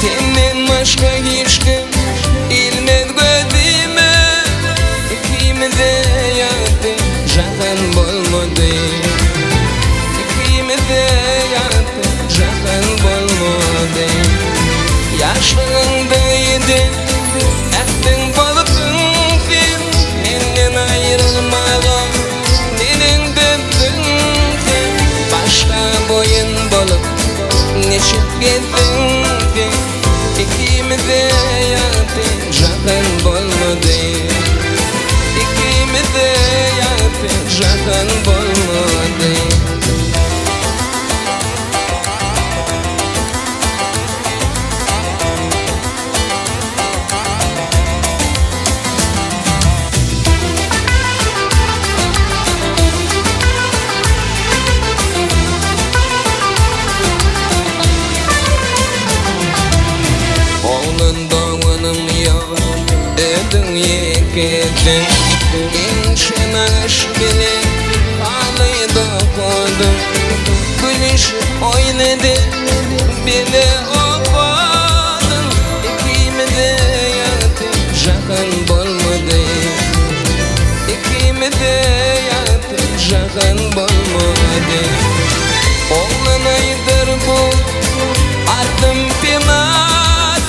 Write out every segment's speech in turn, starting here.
Senden başka hiç kim ilmez gözüme. İkimize yattı jahan bolmadı. İkimize yattı jahan bolmadı. Yaşlığındaydı ettin balıkın sen. Menden ayrılmağa neden dedin sen. Başka boyun bolup neşip gezdin sen. İkimize yattı jahan bolmadı. İkimize yattı jahan bolmadı. Gecen inşen aşk bile ağlaydı koydum. Gülüşüp oynadı bile okudum. İkimize yattı jahan bolmadı. İkimize yattı jahan bolmadı. Oğlanaydır bu adım penat.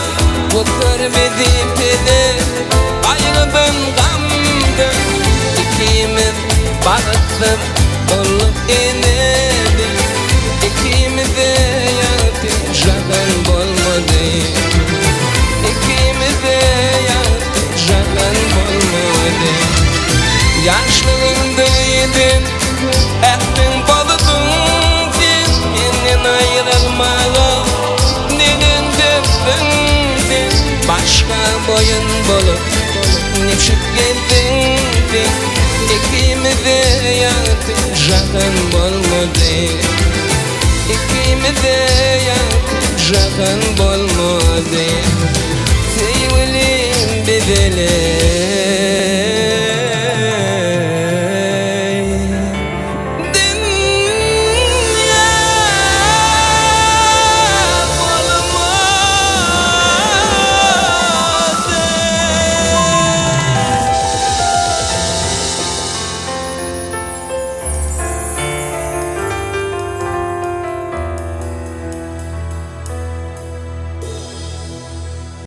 Bu tervedi pede ayrıldın gamdı. İkimiz balıksız olup inedi. İkimize yattı jahan bolmadı. İkimize yattı jahan bolmadı. Yaşlığındaydın ettin balıkın sen. Menden ayrılmağa neden dedin sen. Başka boyun bolup neşip gezdin sen. İkimize yattı jahan bolmadı. İkimize yattı jahan